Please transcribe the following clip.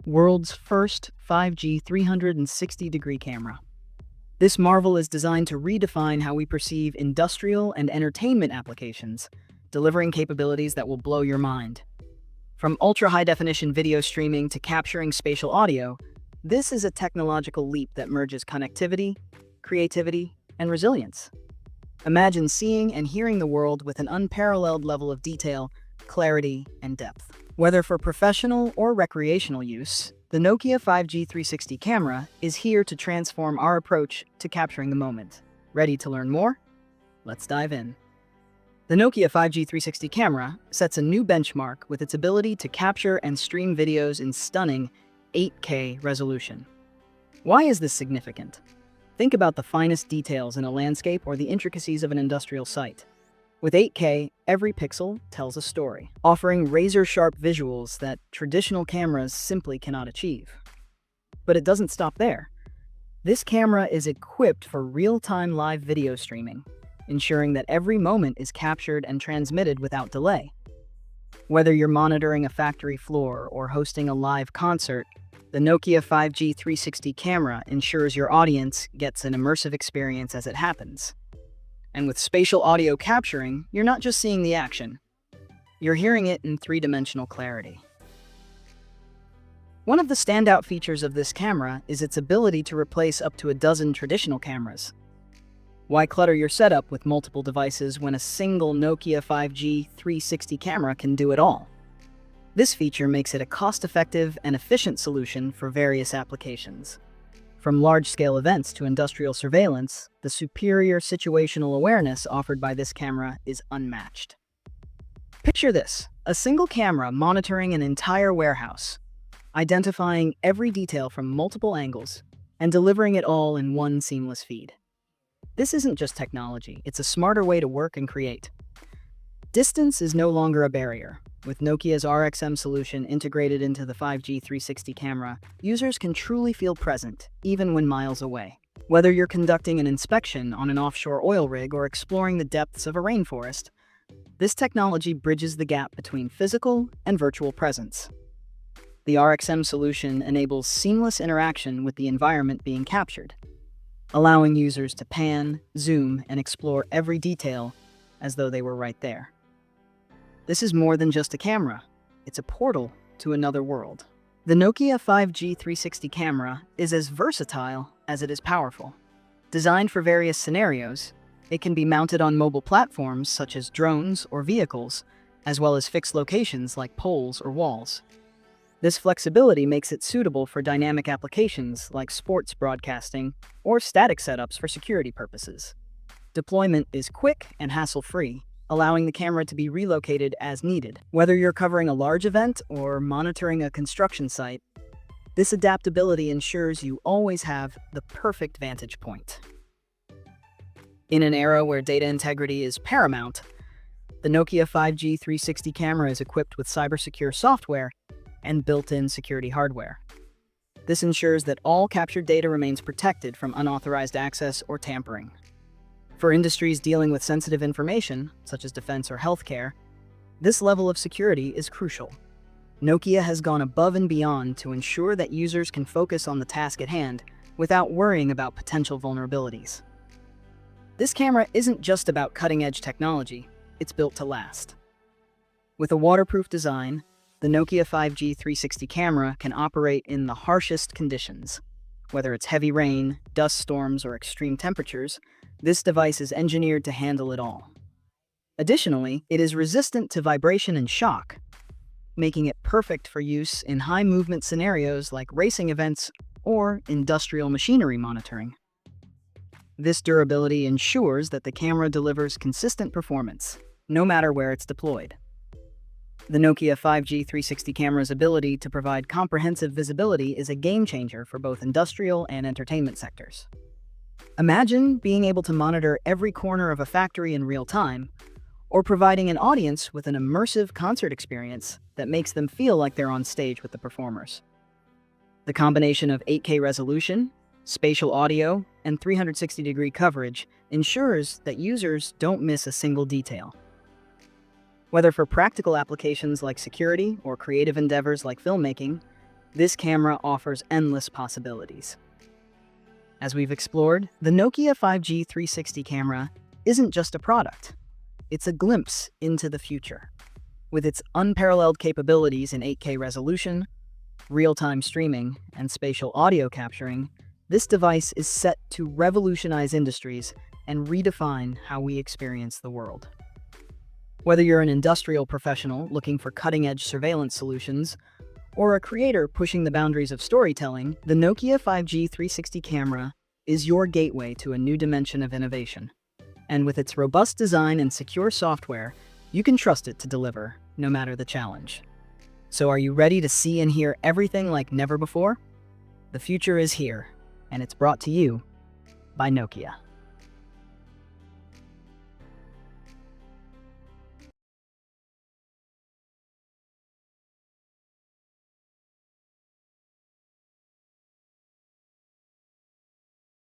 World's first 5G 360-degree camera. This marvel is designed to redefine how we perceive industrial and entertainment applications, delivering capabilities that will blow your mind. From ultra-high-definition video streaming to capturing spatial audio, this is a technological leap that merges connectivity, creativity, and resilience. Imagine seeing and hearing the world with an unparalleled level of detail, clarity, and depth. Whether for professional or recreational use, the Nokia 5G 360 camera is here to transform our approach to capturing the moment. Ready to learn more? Let's dive in. The Nokia 5G 360 camera sets a new benchmark with its ability to capture and stream videos in stunning 8K resolution. Why is this significant? Think about the finest details in a landscape or the intricacies of an industrial site. With 8K, every pixel tells a story, offering razor-sharp visuals that traditional cameras simply cannot achieve. But it doesn't stop there. This camera is equipped for real-time live video streaming, ensuring that every moment is captured and transmitted without delay. Whether you're monitoring a factory floor or hosting a live concert, the Nokia 5G 360 camera ensures your audience gets an immersive experience as it happens. And with spatial audio capturing, you're not just seeing the action, you're hearing it in three-dimensional clarity. One of the standout features of this camera is its ability to replace up to a dozen traditional cameras. Why clutter your setup with multiple devices when a single Nokia 5G 360 camera can do it all? This feature makes it a cost-effective and efficient solution for various applications. From large-scale events to industrial surveillance, the superior situational awareness offered by this camera is unmatched. Picture this: a single camera monitoring an entire warehouse, identifying every detail from multiple angles, and delivering it all in one seamless feed. This isn't just technology, it's a smarter way to work and create. Distance is no longer a barrier. With Nokia's RXM solution integrated into the 5G 360 camera, users can truly feel present, even when miles away. Whether you're conducting an inspection on an offshore oil rig or exploring the depths of a rainforest, this technology bridges the gap between physical and virtual presence. The RXM solution enables seamless interaction with the environment being captured, allowing users to pan, zoom, and explore every detail as though they were right there. This is more than just a camera. It's a portal to another world. The Nokia 5G 360 camera is as versatile as it is powerful. Designed for various scenarios, it can be mounted on mobile platforms such as drones or vehicles, as well as fixed locations like poles or walls. This flexibility makes it suitable for dynamic applications like sports broadcasting or static setups for security purposes. Deployment is quick and hassle-free, allowing the camera to be relocated as needed. Whether you're covering a large event or monitoring a construction site, this adaptability ensures you always have the perfect vantage point. In an era where data integrity is paramount, the Nokia 5G 360 camera is equipped with cybersecure software and built-in security hardware. This ensures that all captured data remains protected from unauthorized access or tampering. For industries dealing with sensitive information, such as defense or healthcare, this level of security is crucial. Nokia has gone above and beyond to ensure that users can focus on the task at hand without worrying about potential vulnerabilities. This camera isn't just about cutting-edge technology, it's built to last. With a waterproof design, the Nokia 5G 360 camera can operate in the harshest conditions. Whether it's heavy rain, dust storms, or extreme temperatures, this device is engineered to handle it all. Additionally, it is resistant to vibration and shock, making it perfect for use in high-movement scenarios like racing events or industrial machinery monitoring. This durability ensures that the camera delivers consistent performance, no matter where it's deployed. The Nokia 5G 360 camera's ability to provide comprehensive visibility is a game-changer for both industrial and entertainment sectors. Imagine being able to monitor every corner of a factory in real time, or providing an audience with an immersive concert experience that makes them feel like they're on stage with the performers. The combination of 8K resolution, spatial audio, and 360-degree coverage ensures that users don't miss a single detail. Whether for practical applications like security or creative endeavors like filmmaking, This camera offers endless possibilities. As we've explored, the Nokia 5G 360 camera isn't just a product. It's a glimpse into the future. With its unparalleled capabilities in 8K resolution, real-time streaming, and spatial audio capturing, this device is set to revolutionize industries and redefine how we experience the world. Whether you're an industrial professional looking for cutting-edge surveillance solutions, or a creator pushing the boundaries of storytelling, the Nokia 5G 360 camera is your gateway to a new dimension of innovation. And with its robust design and secure software, you can trust it to deliver, no matter the challenge. So are you ready to see and hear everything like never before? The future is here, and it's brought to you by Nokia.